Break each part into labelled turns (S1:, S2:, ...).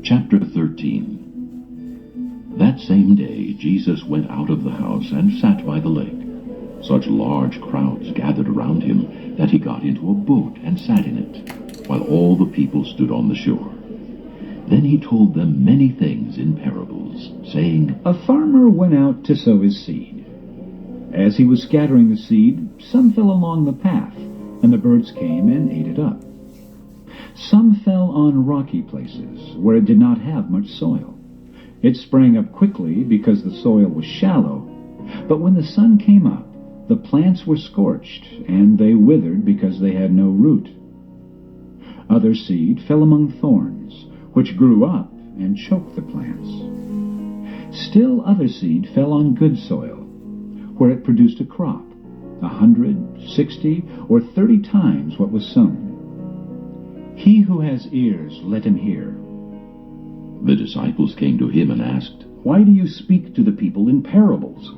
S1: Chapter 13. That same day Jesus went out of the house and sat by the lake. Such large crowds gathered around him that he got into a boat and sat in it, while all the people stood on the shore. Then he told them many things in parables, saying,
S2: A farmer went out to sow his seed. As he was scattering the seed, some fell along the path, and the birds came and ate it up. Some fell on rocky places, where it did not have much soil. It sprang up quickly because the soil was shallow, but when the sun came up, the plants were scorched, and they withered because they had no root. Other seed fell among thorns, which grew up and choked the plants. Still other seed fell on good soil, where it produced a crop, 100, 60, or 30 times what was sown. He who has ears, let him hear.
S1: The disciples came to him and asked,
S3: Why do you speak to the people in parables?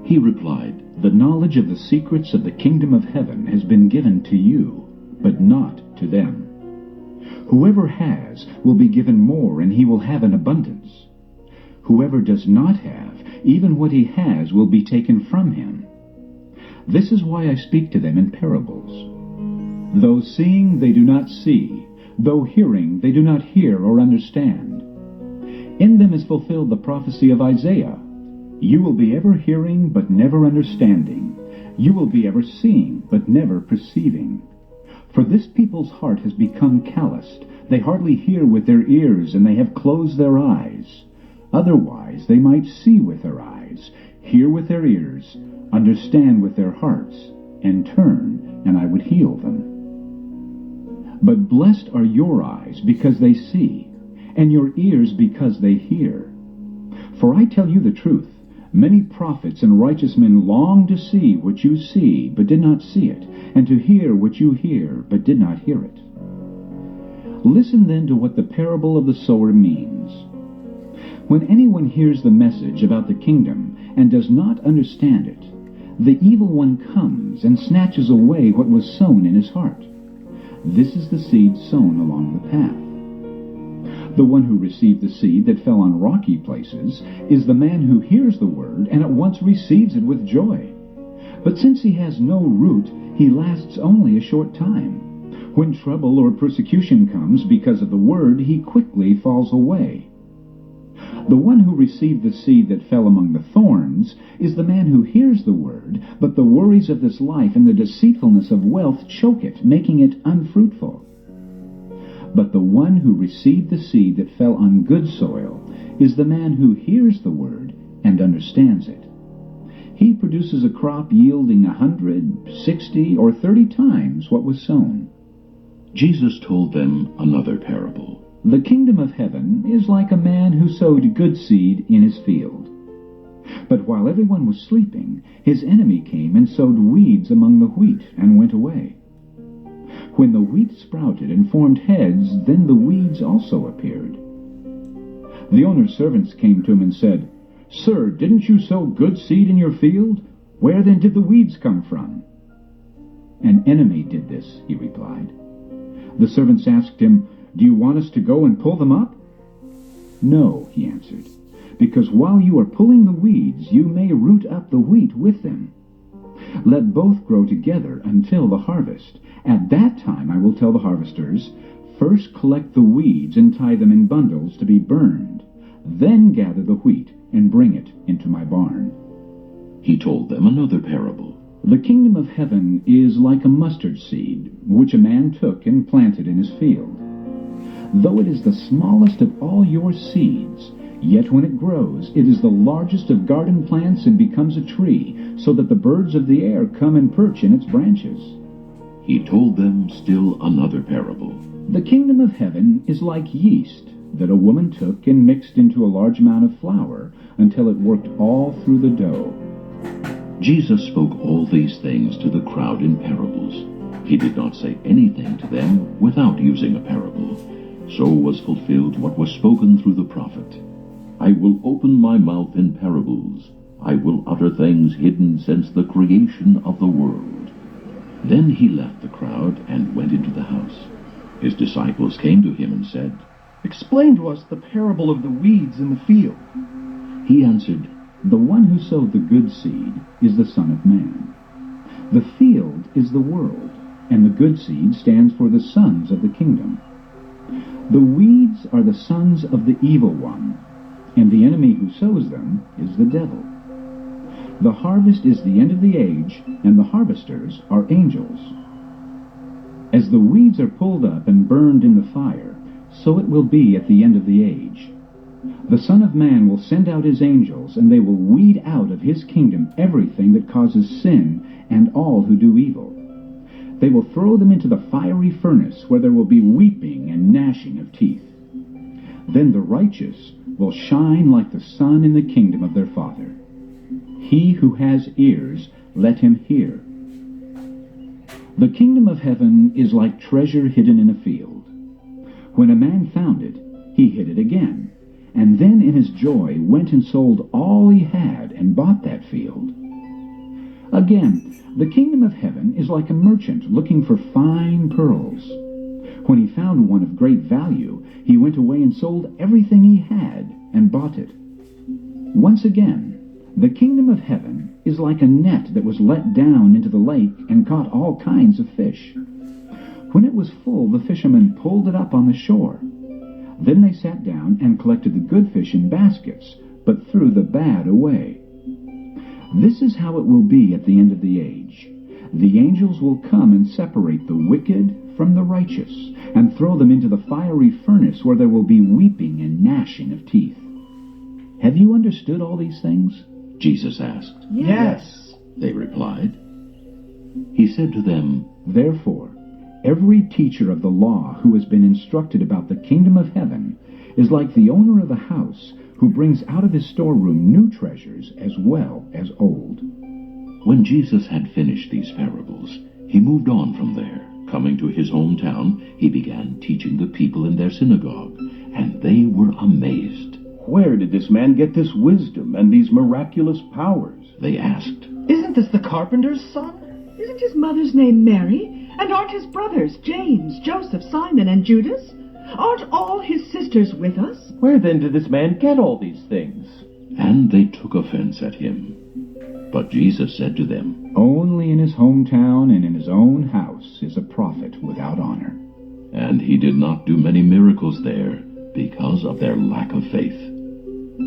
S1: He replied,
S2: The knowledge of the secrets of the kingdom of heaven has been given to you, but not to them. Whoever has will be given more, and he will have an abundance. Whoever does not have, even what he has will be taken from him. This is why I speak to them in parables. Though seeing they do not see, though hearing they do not hear or understand. In them is fulfilled the prophecy of Isaiah. You will be ever hearing, but never understanding. You will be ever seeing, but never perceiving. For this people's heart has become calloused. They hardly hear with their ears, and they have closed their eyes. Otherwise they might see with their eyes, hear with their ears, understand with their hearts, and turn, and I would heal them. But blessed are your eyes because they see, and your ears because they hear. For I tell you the truth, many prophets and righteous men longed to see what you see, but did not see it, and to hear what you hear, but did not hear it. Listen then to what the parable of the sower means. When anyone hears the message about the kingdom and does not understand it, the evil one comes and snatches away what was sown in his heart. This is the seed sown along the path. The one who received the seed that fell on rocky places is the man who hears the word and at once receives it with joy. But since he has no root, he lasts only a short time. When trouble or persecution comes because of the word, he quickly falls away. The one who received the seed that fell among the thorns is the man who hears the word, but the worries of this life and the deceitfulness of wealth choke it, making it unfruitful. But the one who received the seed that fell on good soil is the man who hears the word and understands it. He produces a crop yielding 100, 60, or 30 times what was sown.
S1: Jesus told them another parable.
S2: The kingdom of heaven is like a man who sowed good seed in his field. But while everyone was sleeping, his enemy came and sowed weeds among the wheat and went away. When the wheat sprouted and formed heads, then the weeds also appeared. The owner's servants came to him and said, Sir, didn't you sow good seed in your field? Where then did the weeds come from? An enemy did this, he replied. The servants asked him, Do you want us to go and pull them up? No, he answered, because while you are pulling the weeds, you may root up the wheat with them. Let both grow together until the harvest. At that time I will tell the harvesters, First collect the weeds and tie them in bundles to be burned. Then gather the wheat and bring it into my barn.
S1: He told them another parable.
S2: The kingdom of heaven is like a mustard seed, which a man took and planted in his field. Though it is the smallest of all your seeds, yet when it grows, it is the largest of garden plants and becomes a tree, so that the birds of the air come and perch in its branches.
S1: He told them still another parable.
S2: The kingdom of heaven is like yeast that a woman took and mixed into a large amount of flour until it worked all through the dough.
S1: Jesus spoke all these things to the crowd in parables. He did not say anything to them without using a parable. So was fulfilled what was spoken through the prophet. I will open my mouth in parables. I will utter things hidden since the creation of the world. Then he left the crowd and went into the house. His disciples came to him and said,
S3: Explain to us the parable of the weeds in the field.
S1: He answered,
S2: The one who sowed the good seed is the Son of Man. The field is the world, and the good seed stands for the sons of the kingdom. The weeds are the sons of the evil one, and the enemy who sows them is the devil. The harvest is the end of the age, and the harvesters are angels. As the weeds are pulled up and burned in the fire, so it will be at the end of the age. The Son of Man will send out his angels, and they will weed out of his kingdom everything that causes sin and all who do evil. They will throw them into the fiery furnace, where there will be weeping and gnashing of teeth. Then the righteous will shine like the sun in the kingdom of their Father. He who has ears, let him hear. The kingdom of heaven is like treasure hidden in a field. When a man found it, he hid it again, and then in his joy went and sold all he had and bought that field. Again, the kingdom of heaven is like a merchant looking for fine pearls. When he found one of great value, he went away and sold everything he had and bought it. Once again, the kingdom of heaven is like a net that was let down into the lake and caught all kinds of fish. When it was full, the fishermen pulled it up on the shore. Then they sat down and collected the good fish in baskets, but threw the bad away. This is how it will be at the end of the age. The angels will come and separate the wicked from the righteous, and throw them into the fiery furnace, where there will be weeping and gnashing of teeth. Have you understood all these things?
S1: Jesus asked.
S3: Yes,
S1: They replied. He said to them,
S2: Therefore, every teacher of the law who has been instructed about the kingdom of heaven is like the owner of a house who brings out of his storeroom new treasures as well as old.
S1: When Jesus had finished these parables, he moved on from there. Coming to his hometown, he began teaching the people in their synagogue, and they were amazed.
S3: Where did this man get this wisdom and these miraculous powers?
S1: They asked,
S4: Isn't this the carpenter's son?
S5: Isn't his mother's name Mary? And aren't his brothers James, Joseph, Simon, and Judas? Aren't all his sisters with us?
S4: Where then did this man get all these things?
S1: and they took offense at him. But Jesus said to them,
S2: Only in his hometown and in his own house is a prophet without honor.
S1: And he did not do many miracles there because of their lack of faith.